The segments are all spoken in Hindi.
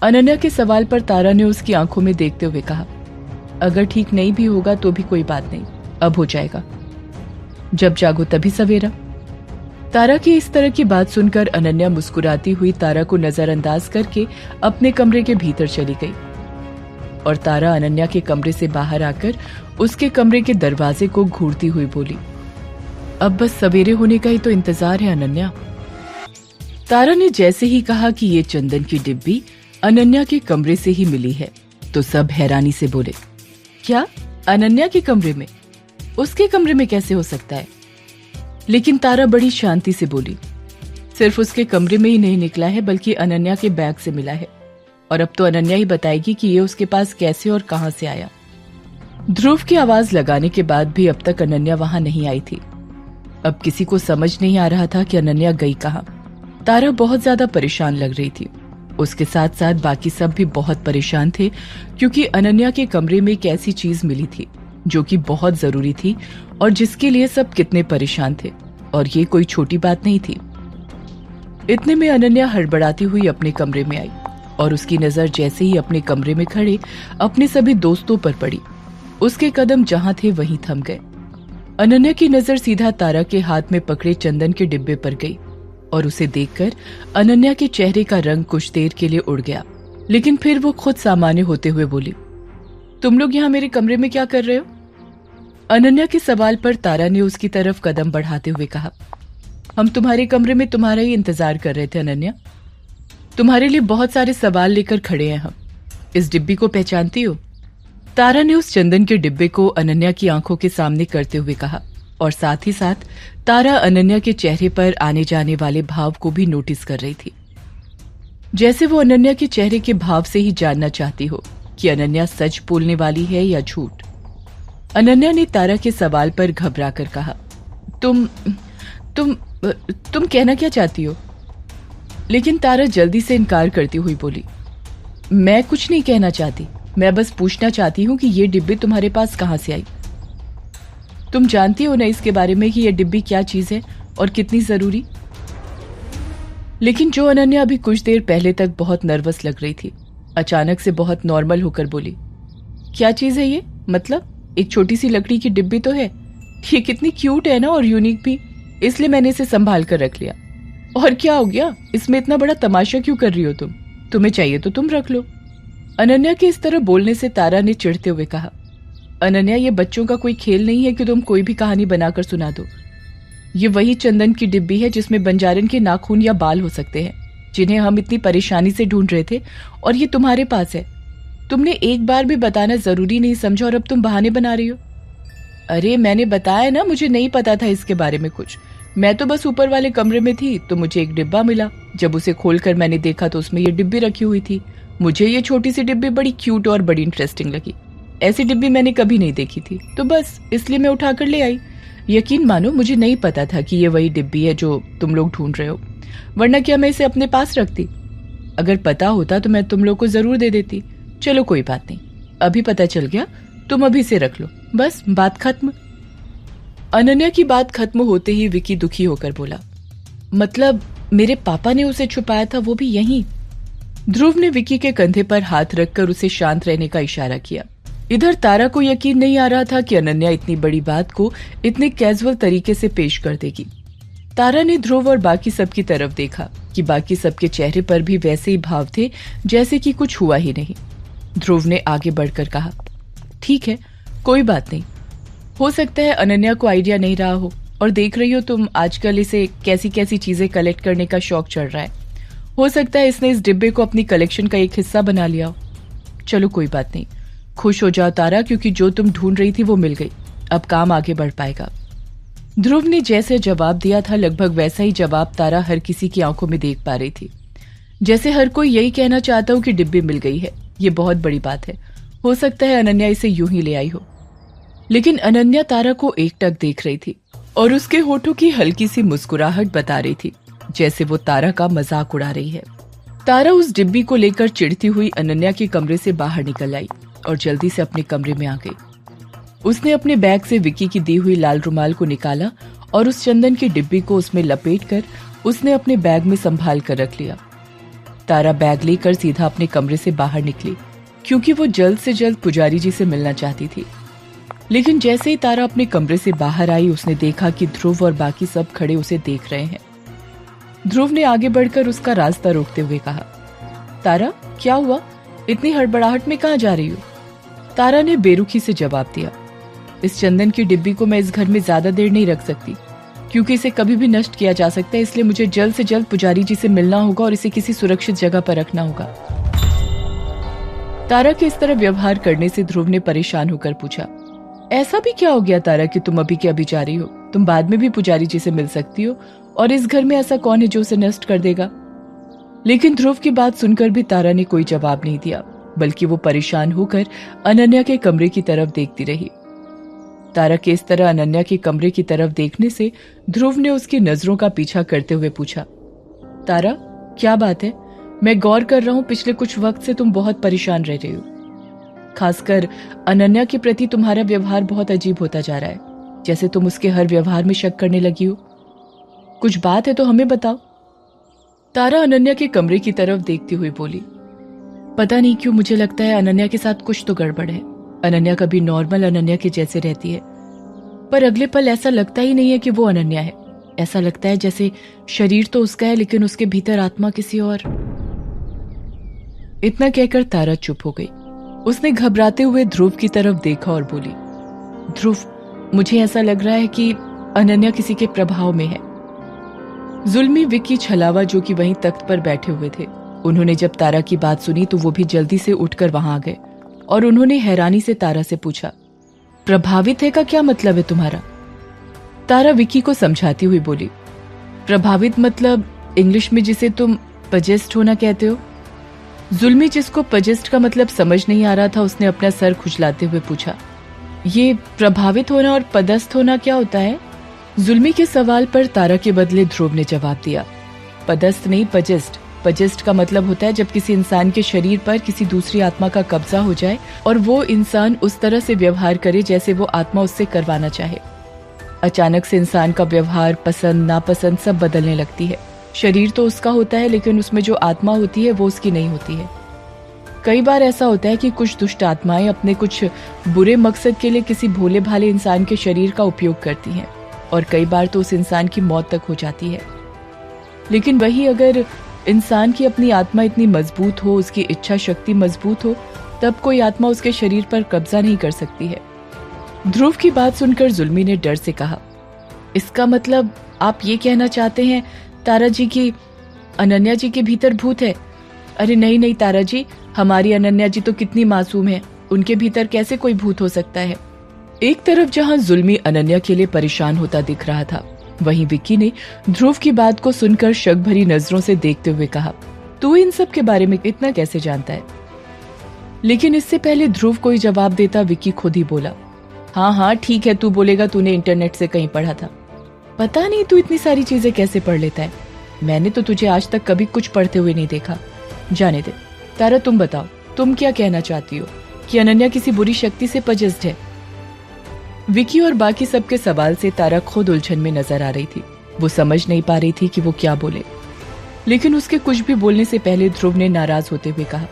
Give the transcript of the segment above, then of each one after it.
अनन्या के सवाल पर तारा ने उसकी आंखों में देखते हुए कहा, अगर ठीक नहीं भी होगा तो भी कोई बात नहीं, अब हो जाएगा, जब जागो तभी सवेरा। तारा की इस तरह की बात सुनकर अनन्या मुस्कुराती हुई तारा को नजरअंदाज करके अपने कमरे के भीतर चली गई और तारा अनन्या के कमरे से बाहर आकर उसके कमरे के दरवाजे को घूरती हुई बोली, अब बस सवेरे होने का ही तो इंतजार है अनन्या। तारा ने जैसे ही कहा कि ये चंदन की डिब्बी अनन्या के कमरे से ही मिली है तो सब हैरानी से बोले, क्या अनन्या के कमरे में? उसके कमरे में कैसे हो सकता है? लेकिन तारा बड़ी शांति से बोली, सिर्फ उसके कमरे में ही नहीं निकला है बल्कि अनन्या के बैग से मिला है, और अब तो अनन्या ही बताएगी कि ये उसके पास कैसे और कहां से आया। ध्रुव की आवाज लगाने के बाद भी अब तक अनन्या वहां नहीं आई थी। अब किसी को समझ नहीं आ रहा था कि अनन्या गई कहां। तारा बहुत ज्यादा परेशान लग रही थी। उसके साथ साथ बाकी सब भी बहुत परेशान थे, क्योंकि अनन्या के कमरे में एक ऐसी चीज मिली थी जो कि बहुत जरूरी थी और जिसके लिए सब कितने परेशान थे, और ये कोई छोटी बात नहीं थी। इतने में अनन्या हड़बड़ाती हुई अपने कमरे में आई और उसकी नजर जैसे ही अपने कमरे में खड़े अपने सभी दोस्तों पर पड़ी, उसके कदम जहां थे वहीं थम गए। अनन्या की नजर सीधा तारा के हाथ में पकड़े चंदन के डिब्बे पर गई और उसे देखकर अनन्या के चेहरे का रंग कुछ देर के लिए उड़ गया, लेकिन फिर वो खुद सामान्य होते हुए बोली, तुम लोग यहाँ मेरे कमरे में क्या कर रहे हो? अनन्या के सवाल पर तारा ने उसकी तरफ कदम बढ़ाते हुए कहा, हम तुम्हारे कमरे में तुम्हारा ही इंतजार कर रहे थे अनन्या। तुम्हारे लिए बहुत सारे सवाल लेकर खड़े हैं हम। इस डिब्बी को पहचानती हो? तारा ने उस चंदन के डिब्बे को अनन्या की आंखों के सामने करते हुए कहा, और साथ ही साथ तारा अनन्या के चेहरे पर आने जाने वाले भाव को भी नोटिस कर रही थी, जैसे वो अनन्या के चेहरे के भाव से ही जानना चाहती हो कि अनन्या सच बोलने वाली है या झूठ। अनन्या ने तारा के सवाल पर घबरा कर कहा, तुम कहना क्या चाहती हो? लेकिन तारा जल्दी से इनकार करती हुई बोली, मैं कुछ नहीं कहना चाहती, मैं बस पूछना चाहती हूँ कि ये डिब्बी तुम्हारे पास कहां से आई। तुम जानती हो ना इसके बारे में कि ये डिब्बी क्या चीज है और कितनी जरूरी। लेकिन जो अनन्या अभी कुछ देर पहले तक बहुत नर्वस लग रही थी, अचानक से बहुत नॉर्मल होकर बोली, क्या चीज है ये? मतलब एक छोटी सी लकड़ी की डिब्बी तो है, ये कितनी क्यूट है ना और यूनिक भी, इसलिए मैंने इसे संभाल कर रख लिया। और क्या हो गया, इसमें इतना बड़ा तमाशा क्यों कर रही हो तुम? तुम्हें चाहिए तो तुम रख लो। अनन्या के इस तरह बोलने से तारा ने चिढ़ते हुए कहा, अनन्या ये बच्चों का कोई खेल नहीं है कि तुम कोई भी कहानी बनाकर सुना दो। ये वही चंदन की डिब्बी है जिसमें बंजारन के नाखून या बाल हो सकते हैं, जिन्हें हम इतनी परेशानी से ढूंढ रहे थे, और ये तुम्हारे पास है। तुमने एक बार भी बताना जरूरी नहीं समझा और अब तुम बहाने बना रही हो। अरे मैंने बताया ना, मुझे नहीं पता था इसके बारे में कुछ। मैं तो बस ऊपर वाले कमरे में थी तो मुझे एक डिब्बा मिला। जब उसे खोलकर मैंने देखा तो उसमें ये डिब्बी रखी हुई थी। मुझे ये छोटी सी डिब्बी बड़ी क्यूट और बड़ी इंटरेस्टिंग लगी। ऐसी डिब्बी मैंने कभी नहीं देखी थी, तो बस इसलिए मैं उठाकर ले आई। यकीन मानो मुझे नहीं पता था कि ये वही डिब्बी है जो तुम लोग ढूंढ रहे हो, वरना क्या मैं इसे अपने पास रखती? अगर पता होता तो मैं तुम लोग को जरूर दे देती। चलो कोई बात नहीं, अभी पता चल गया, तुम अभी से रख लो, बस बात खत्म। अनन्या की बात खत्म होते ही विकी दुखी होकर बोला, मतलब मेरे पापा ने उसे छुपाया था, वो भी यहीं? ध्रुव ने विकी के कंधे पर हाथ रखकर उसे शांत रहने का इशारा किया। इधर तारा को यकीन नहीं आ रहा था कि अनन्या इतनी बड़ी बात को इतने कैजुअल तरीके से पेश कर देगी। तारा ने ध्रुव और बाकी सबकी तरफ देखा कि बाकी सबके चेहरे पर भी वैसे ही भाव थे जैसे कि कुछ हुआ ही नहीं। ध्रुव ने आगे बढ़कर कहा, ठीक है, कोई बात नहीं, हो सकता है अनन्या को आइडिया नहीं रहा हो, और देख रही हो तुम आजकल इसे कैसी कैसी चीजें कलेक्ट करने का शौक चढ़ रहा है। हो सकता है इसने इस डिब्बे को अपनी कलेक्शन का एक हिस्सा बना लिया हो। चलो कोई बात नहीं, खुश हो जाओ तारा, क्योंकि जो तुम ढूंढ रही थी वो मिल गई, अब काम आगे बढ़ पाएगा। ध्रुव ने जैसे जवाब दिया था लगभग वैसा ही जवाब तारा हर किसी की आंखों में देख पा रही थी, जैसे हर कोई यही कहना चाहता हो कि डिब्बी मिल गई है, ये बहुत बड़ी बात है, हो सकता है अनन्या इसे यूं ही ले आई हो। लेकिन अनन्या तारा को एकटक देख रही थी और उसके होठों की हल्की सी मुस्कुराहट बता रही थी जैसे वो तारा का मजाक उड़ा रही है। तारा उस डिब्बी को लेकर चिढ़ती हुई अनन्या के कमरे से बाहर निकल आई और जल्दी से अपने कमरे में आ गई। उसने अपने बैग से विकी की दी हुई लाल रुमाल को निकाला और उस चंदन की डिब्बी को उसमें लपेटकर उसने अपने बैग में संभाल कर रख लिया। तारा बैग लेकर सीधा अपने कमरे से बाहर निकली, क्योंकि वो जल्द से जल्द पुजारी जी से मिलना चाहती थी। लेकिन जैसे ही तारा अपने कमरे से बाहर आई, उसने देखा कि ध्रुव और बाकी सब खड़े उसे देख रहे हैं। ध्रुव ने आगे बढ़कर उसका रास्ता रोकते हुए कहा, तारा क्या हुआ, इतनी हड़बड़ाहट में कहाँ जा रही हो? तारा ने बेरुखी से जवाब दिया, इस चंदन की डिब्बी को मैं इस घर में ज्यादा देर नहीं रख सकती, क्योंकि इसे कभी भी नष्ट किया जा सकता है। इसलिए मुझे जल्द से जल्द पुजारी जी से मिलना होगा और इसे किसी सुरक्षित जगह पर रखना होगा। तारा के इस तरह व्यवहार करने से ध्रुव ने परेशान होकर पूछा, ऐसा भी क्या हो गया तारा कि तुम अभी के अभी जा रही हो? तुम बाद में भी पुजारी जी से मिल सकती हो, और इस घर में ऐसा कौन है जो उसे नष्ट कर देगा? लेकिन ध्रुव की बात सुनकर भी तारा ने कोई जवाब नहीं दिया, बल्कि वो परेशान होकर अनन्या के कमरे की तरफ देखती रही। तारा के इस तरह अनन्या के कमरे की तरफ देखने से ध्रुव ने उसकी नजरों का पीछा करते हुए पूछा, तारा क्या बात है? मैं गौर कर रहा हूं पिछले कुछ वक्त से तुम बहुत परेशान रह रही हो। खासकर अनन्या के प्रति तुम्हारा व्यवहार बहुत अजीब होता जा रहा है, जैसे तुम उसके हर व्यवहार में शक करने लगी हो। कुछ बात है तो हमें बताओ। तारा अनन्या के कमरे की तरफ देखती हुई बोली, पता नहीं क्यों मुझे लगता है अनन्या के साथ कुछ तो गड़बड़ है। अनन्या कभी नॉर्मल अनन्या के जैसे रहती है, पर अगले पल ऐसा लगता ही नहीं है कि वो अनन्या है। ऐसा लगता है जैसे शरीर तो उसका है, लेकिन उसके भीतर आत्मा किसी और। इतना कहकर तारा चुप हो गई। उसने घबराते हुए ध्रुव की तरफ देखा और बोली, ध्रुव मुझे ऐसा लग रहा है कि अनन्या किसी के प्रभाव में है। जुल्मी, विक्की, छलावा जो कि वहीं तख्त पर बैठे हुए थे, उन्होंने जब तारा की बात सुनी तो वो भी जल्दी से उठकर वहां आ गए और उन्होंने हैरानी से तारा से पूछा, प्रभावित है का क्या मतलब है तुम्हारा? तारा विक्की को समझाती हुई बोली, प्रभावित मतलब इंग्लिश में जिसे तुम पजेस्ट होना कहते हो। जुल्मी, जिसको पजेस्ट का मतलब समझ नहीं आ रहा था, उसने अपना सर खुजलाते हुए पूछा, ये प्रभावित होना और पदस्थ होना क्या होता है? जुल्मी के सवाल पर तारा के बदले ध्रुव ने जवाब दिया, पदस्थ नहीं पजेस्ट। पजेस्ट का मतलब होता है जब किसी इंसान के शरीर पर किसी दूसरी आत्मा का कब्जा हो जाए और वो इंसान उस तरह से व्यवहार करे जैसे वो आत्मा उससे करवाना चाहे। अचानक से इंसान का व्यवहार, पसंद नापसंद सब बदलने लगती है। शरीर तो उसका होता है, लेकिन उसमें जो आत्मा होती है वो उसकी नहीं होती है। कई बार ऐसा होता है कि कुछ दुष्ट आत्माएं अपने कुछ बुरे मकसद के लिए किसी भोले भाले इंसान के शरीर का उपयोग करती हैं, और कई बार तो उस इंसान की मौत तक हो जाती है। लेकिन वही अगर इंसान की अपनी आत्मा इतनी मजबूत हो, उसकी इच्छा शक्ति मजबूत हो, तब कोई आत्मा उसके शरीर पर कब्जा नहीं कर सकती है। ध्रुव की बात सुनकर जुल्मी ने डर से कहा, इसका मतलब आप ये कहना चाहते हैं तारा जी की अनन्या जी के भीतर भूत है? अरे नहीं नहीं तारा जी, हमारी अनन्या जी तो कितनी मासूम है, उनके भीतर कैसे कोई भूत हो सकता है? एक तरफ जहां जुल्मी अनन्या के लिए परेशान होता दिख रहा था, वहीं विक्की ने ध्रुव की बात को सुनकर शक भरी नजरों से देखते हुए कहा, तू इन सब के बारे में इतना कैसे जानता है? लेकिन इससे पहले ध्रुव कोई जवाब देता विक्की खुद ही बोला, हाँ हाँ ठीक है, तू बोलेगा तूने इंटरनेट से कहीं पढ़ा था। पता नहीं तू इतनी सारी चीजें कैसे पढ़ लेता है, मैंने तो तुझे आज तक कभी कुछ पढ़ते हुए नहीं देखा। जाने दे। तारा तुम बताओ, तुम क्या कहना चाहती हो कि अनन्या किसी बुरी शक्ति से पजेस्ट है? विकी और बाकी सबके सवाल से तारा खुद उलझन में नजर आ रही थी। वो समझ नहीं पा रही थी कि वो क्या बोले, लेकिन उसके कुछ भी बोलने से पहले ध्रुव ने नाराज होते हुए कहा,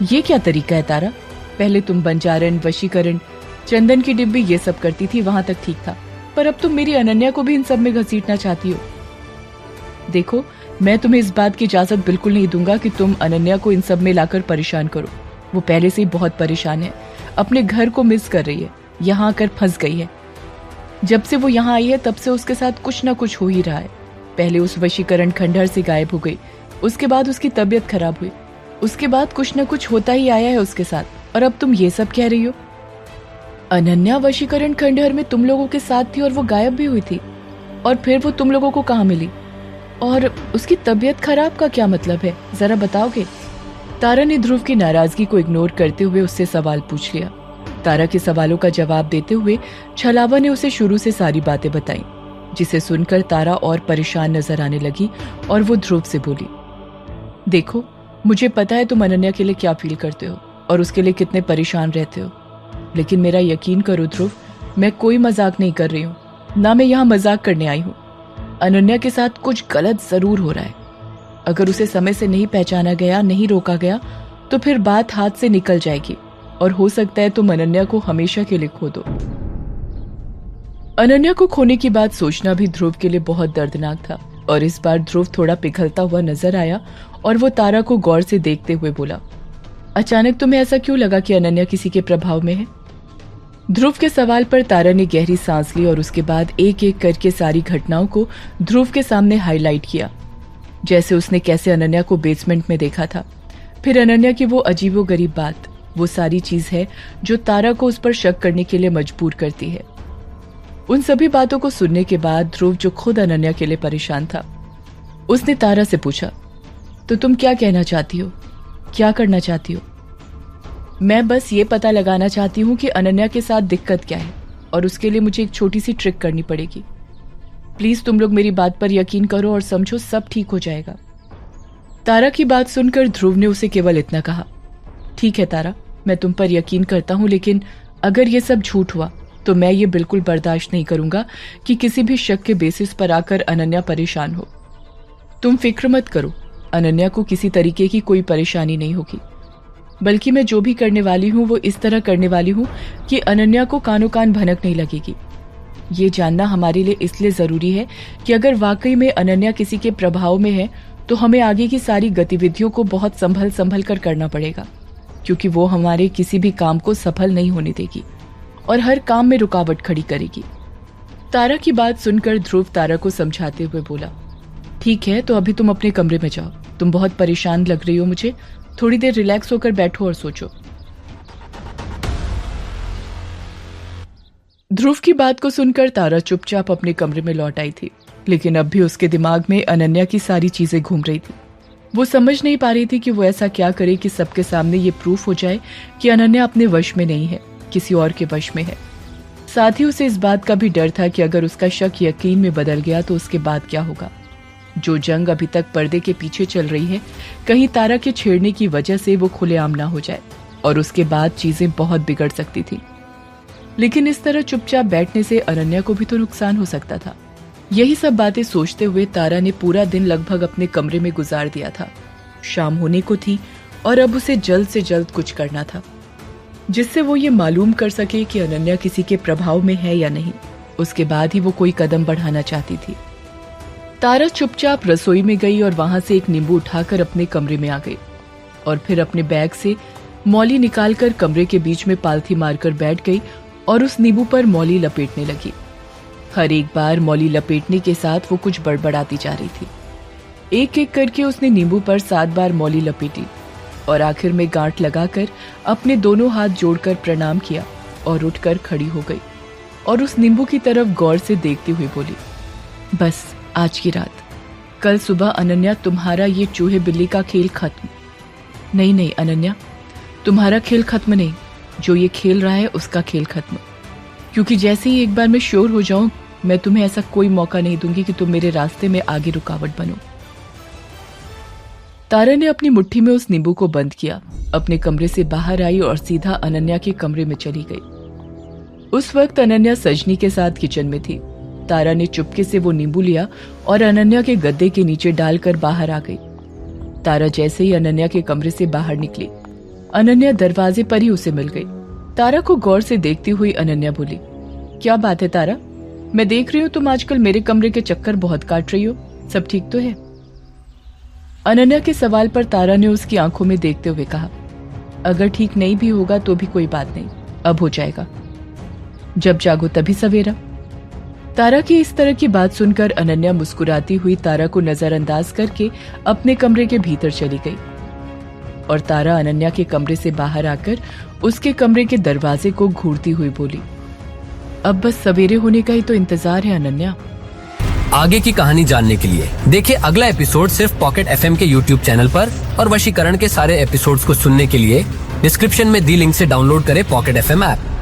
ये क्या तरीका है तारा? पहले तुम बंजारण, वशीकरण, चंदन की डिब्बी ये सब करती थी, वहां तक ठीक था, पर अब तुम मेरी अनन्या को भी इन सब में घसीटना चाहती हो। देखो, मैं तुम्हें इस बात की इजाजत बिल्कुल नहीं दूंगा कि तुम अनन्या को इन सब में लाकर परेशान करो। वो पहले से ही बहुत परेशान है, अपने घर को मिस कर रही है, यहाँ आकर फंस गई है। जब से वो यहाँ आई है तब से उसके साथ कुछ ना कुछ हो ही रहा है। पहले उस वशीकरण खंडहर से गायब हो गई, उसके बाद उसकी तबीयत खराब हुई, उसके बाद कुछ ना कुछ होता ही आया है उसके साथ, और अब तुम ये सब कह रही हो। अनन्या वशीकरण खंडहर में तुम लोगों के साथ थी और वो गायब भी हुई थी, और फिर वो तुम लोगों को कहाँ मिली? और उसकी तबीयत खराब का क्या मतलब है, जरा बताओगे? तारा ने ध्रुव की नाराजगी को इग्नोर करते हुए उससे सवाल पूछ लिया। तारा के सवालों का जवाब देते हुए छलावा ने उसे शुरू से सारी बातें बताई, जिसे सुनकर तारा और परेशान नजर आने लगी और वो ध्रुव से बोली, देखो, मुझे पता है तुम अनन्या के लिए क्या फील करते हो और उसके लिए कितने परेशान रहते हो, लेकिन मेरा यकीन करो ध्रुव, मैं कोई मजाक नहीं कर रही हूँ, ना मैं यहाँ मजाक करने आई हूँ। अनन्या के साथ कुछ गलत जरूर हो रहा है। अगर उसे समय से नहीं पहचाना गया, नहीं रोका गया, तो फिर बात हाथ से निकल जाएगी और हो सकता है तुम अनन्या को हमेशा के लिए खो दो। अनन्या को खोने की बात सोचना भी ध्रुव के लिए बहुत दर्दनाक था और इस बार ध्रुव थोड़ा पिघलता हुआ नजर आया और वो तारा को गौर से देखते हुए बोला, अचानक तुम्हें ऐसा क्यों लगा कि अनन्या किसी के प्रभाव में है? ध्रुव के सवाल पर तारा ने गहरी सांस ली और उसके बाद एक एक करके सारी घटनाओं को ध्रुव के सामने हाईलाइट किया, जैसे उसने कैसे अनन्या को बेसमेंट में देखा था, फिर अनन्या की वो अजीबोगरीब बात, वो सारी चीज है जो तारा को उस पर शक करने के लिए मजबूर करती है। उन सभी बातों को सुनने के बाद ध्रुव, जो खुद अनन्या के लिए परेशान था, उसने तारा से पूछा, तो तुम क्या कहना चाहती हो, क्या करना चाहती हो? मैं बस ये पता लगाना चाहती हूँ कि अनन्या के साथ दिक्कत क्या है और उसके लिए मुझे एक छोटी सी ट्रिक करनी पड़ेगी। प्लीज तुम लोग मेरी बात पर यकीन करो और समझो सब ठीक हो जाएगा। तारा की बात सुनकर ध्रुव ने उसे केवल इतना कहा, ठीक है तारा, मैं तुम पर यकीन करता हूं, लेकिन अगर ये सब झूठ हुआ तो मैं ये बिल्कुल बर्दाश्त नहीं करूंगा कि किसी भी शक के बेसिस पर आकर अनन्या परेशान हो। तुम फिक्र मत करो, अनन्या को किसी तरीके की कोई परेशानी नहीं होगी, बल्कि मैं जो भी करने वाली हूँ वो इस तरह करने वाली हूँ कि अनन्या को कानों कान भनक नहीं लगेगी। ये जानना हमारे लिए इसलिए जरूरी है कि अगर वाकई में अनन्या किसी के प्रभाव में है तो हमें आगे की सारी गतिविधियों को बहुत संभल संभल कर करना पड़ेगा, क्योंकि वो हमारे किसी भी काम को सफल नहीं होने देगी और हर काम में रुकावट खड़ी करेगी। तारा की बात सुनकर ध्रुव तारा को समझाते हुए बोला, ठीक है, तो अभी तुम अपने कमरे में जाओ, तुम बहुत परेशान लग रही हो, मुझे थोड़ी देर रिलैक्स होकर बैठो और सोचो। ध्रुव की बात को सुनकर तारा चुपचाप अपने कमरे में लौट आई थी, लेकिन अब भी उसके दिमाग में अनन्या की सारी चीजें घूम रही थी। वो समझ नहीं पा रही थी कि वो ऐसा क्या करे कि सबके सामने ये प्रूफ हो जाए कि अनन्या अपने वश में नहीं है, किसी और के वश में है। साथ ही उसे इस बात का भी डर था कि अगर उसका शक यकीन में बदल गया तो उसके बाद क्या होगा। जो जंग अभी तक पर्दे के पीछे चल रही है, कहीं तारा के छेड़ने की वजह से वो खुलेआम ना हो जाए और उसके बाद चीजें बहुत बिगड़ सकती थी। लेकिन इस तरह चुपचाप बैठने से अनन्या को भी तो नुकसान हो सकता था। यही सब बातें सोचते हुए तारा ने पूरा दिन लगभग अपने कमरे में गुजार दिया था। शाम होने को थी और अब उसे जल्द से जल्द कुछ करना था, जिससे वो ये मालूम कर सके कि अनन्या किसी के प्रभाव में है या नहीं। उसके बाद ही वो कोई कदम बढ़ाना चाहती थी। तारा चुपचाप रसोई में गई और वहां से एक नींबू उठाकर अपने कमरे में आ गई और फिर अपने बैग से मौली निकालकर कमरे के बीच में पालथी मारकर बैठ गई और उस नींबू पर मौली लपेटने लगी। हर एक बार मौली लपेटने के साथ वो कुछ बड़बड़ाती जा रही थी। एक एक करके उसने नींबू पर 7 बार मौली लपेटी और आखिर में गांठ लगाकर अपने दोनों हाथ जोड़कर प्रणाम किया और उठकर खड़ी हो गई और उस नींबू की तरफ गौर से देखती हुई बोली, बस आज की रात, कल सुबह अनन्या तुम्हारा ये चूहे बिल्ली का खेल खत्म। नहीं नहीं अनन्या, तुम्हारा खेल खत्म नहीं, जो ये खेल रहा है उसका खेल खत्म। क्योंकि जैसे ही एक बार मैं श्योर हो जाऊं, मैं तुम्हें ऐसा कोई मौका नहीं दूंगी कि तुम मेरे रास्ते में आगे रुकावट बनो। तारा ने अपनी मुट्ठी में उस नींबू को बंद किया, अपने कमरे से बाहर आई और सीधा अनन्या के कमरे में चली गई। उस वक्त अनन्या सजनी के साथ किचन में थी। तारा ने चुपके से वो नींबू लिया और अनन्या के गद्दे के नीचे डालकर बाहर आ गई। तारा जैसे ही अनन्या के कमरे से बाहर निकली, अनन्या दरवाजे पर ही उसे मिल गई। तारा को गौर से देखती हुई अनन्या बोली, क्या बात है तारा, मैं देख रही हूँ तुम आजकल मेरे कमरे के चक्कर बहुत काट रही हो, सब ठीक तो है? अनन्या के सवाल पर तारा ने उसकी आंखों में देखते हुए कहा, अगर ठीक नहीं भी होगा तो भी कोई बात नहीं, अब हो जाएगा, जब जागो तभी सवेरा। तारा की इस तरह की बात सुनकर अनन्या मुस्कुराती हुई तारा को नजरअंदाज करके अपने कमरे के भीतर चली गई और तारा अनन्या के कमरे से बाहर आकर उसके कमरे के दरवाजे को घूरती हुई बोली, अब बस सवेरे होने का ही तो इंतजार है अनन्या। आगे की कहानी जानने के लिए देखिए अगला एपिसोड सिर्फ पॉकेट एफएम के यूट्यूब चैनल पर और वशीकरण के सारे एपिसोड्स को सुनने के लिए डिस्क्रिप्शन में दी लिंक से डाउनलोड करें पॉकेट एफएम ऐप।